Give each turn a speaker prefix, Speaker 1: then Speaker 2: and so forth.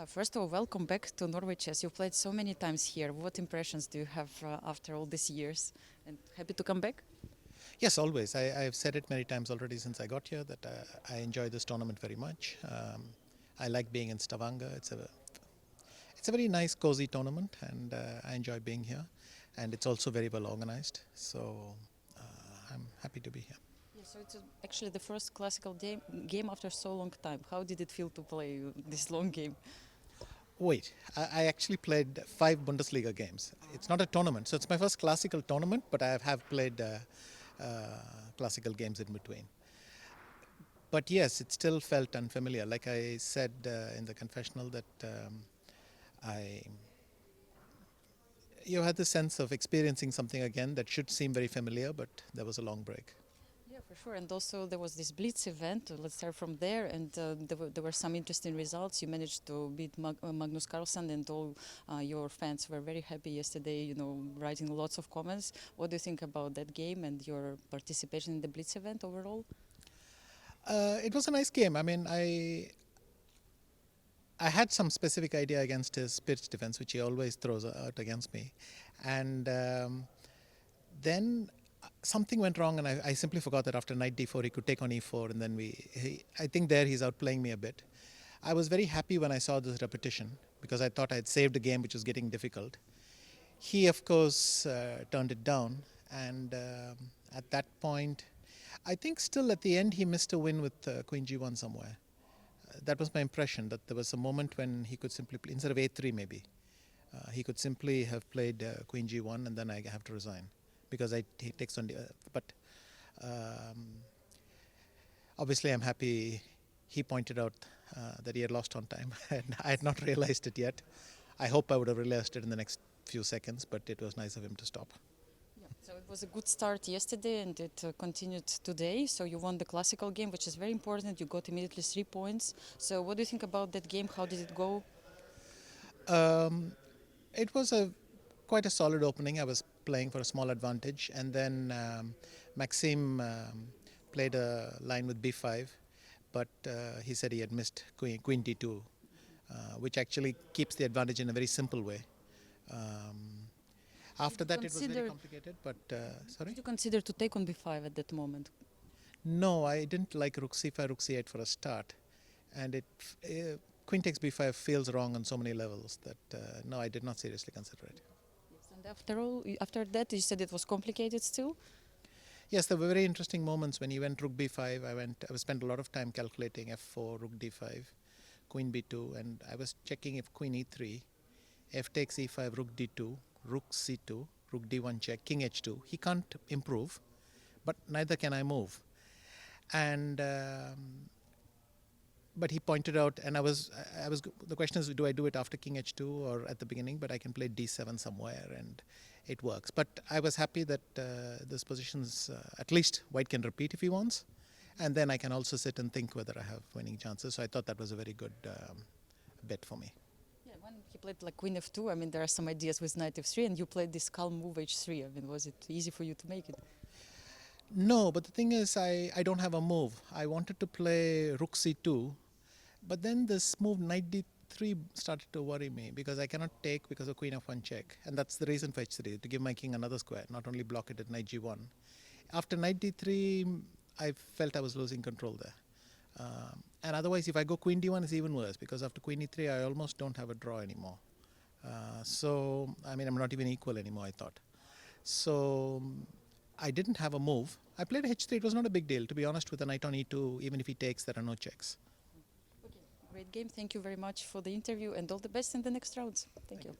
Speaker 1: First of all, welcome back to Norway Chess. You've played so many times here. What impressions do you have after all these years? And happy to come back?
Speaker 2: Yes, always. I've said it many times already since I got here that I enjoy this tournament very much. I like being in Stavanger. It's a very nice, cozy tournament, and I enjoy being here. And it's also very well organized. So I'm happy to be here.
Speaker 1: Yeah, so it's actually the first classical game after so long time. How did it feel to play this long game?
Speaker 2: Wait, I actually played 5 Bundesliga games. It's not a tournament, so it's my first classical tournament, but I have played classical games in between. But yes, it still felt unfamiliar. Like I said in the confessional, that I you had the sense of experiencing something again that should seem very familiar, but there was a long break.
Speaker 1: Yeah, for sure. And also there was this Blitz event. Let's start from there. And there were some interesting results. You managed to beat Magnus Carlsen, and all your fans were very happy yesterday, writing lots of comments. What do you think about that game and your participation in the Blitz event overall?
Speaker 2: It was a nice game. I mean, I had some specific idea against his pitch defense, which he always throws out against me, and then something went wrong, and I simply forgot that after knight d4 he could take on e4, and then I think there he's outplaying me a bit. I was very happy when I saw this repetition because I thought I had saved a game which was getting difficult. He, of course, turned it down, and at that point, I think still at the end he missed a win with queen g1 somewhere. That was my impression, that there was a moment when he could simply play, instead of a3 maybe, he could simply have played queen g1, and then I have to resign because he takes on but obviously I'm happy he pointed out that he had lost on time and I had not realized it yet. I hope I would have realized it in the next few seconds, but it was nice of him to stop.
Speaker 1: Yeah. So it was a good start yesterday, and it continued today. So you won the classical game, which is very important. You got immediately 3 points. So what do you think about that game? How did it go?
Speaker 2: Um, it was quite a solid opening. I was playing for a small advantage, and then Maxime played a line with b5, but he said he had missed queen d2, which actually keeps the advantage in a very simple way. Um, After that, it was very complicated, but sorry?
Speaker 1: Did you consider to take on b5 at that moment?
Speaker 2: No, I didn't like rook c5, rook c8 for a start, and queen takes b5 feels wrong on so many levels that no, I did not seriously consider it.
Speaker 1: Yes. And after that, you said it was complicated still.
Speaker 2: Yes, there were very interesting moments when he went rook b5. I spent a lot of time calculating f4, rook d5, queen b2, and I was checking if queen e3, f takes e5, rook d2, rook c2, rook d1 check, king h2. He can't improve, but neither can I move. And but he pointed out, and the question is, do I do it after king h2 or at the beginning? But I can play d7 somewhere, and it works. But I was happy that this position's at least white can repeat if he wants, and then I can also sit and think whether I have winning chances. So I thought that was a very good bet for me.
Speaker 1: Yeah, when he played like queen f2, I mean, there are some ideas with knight f3, and you played this calm move h3. I mean, was it easy for you to make it?
Speaker 2: No, but the thing is, I don't have a move. I wanted to play rook c2, but then this move knight d3 started to worry me because I cannot take because of queen f1 check, and that's the reason for h3, to give my king another square, not only block it at knight g1. After knight d3, I felt I was losing control there. And otherwise, if I go queen d1, it's even worse because after queen e3, I almost don't have a draw anymore. So, I mean, I'm not even equal anymore, I thought. So, I didn't have a move. I played h3. It was not a big deal. To be honest, with a knight on e2, even if he takes, there are no checks.
Speaker 1: Okay, great game. Thank you very much for the interview, and all the best in the next rounds. Thank you.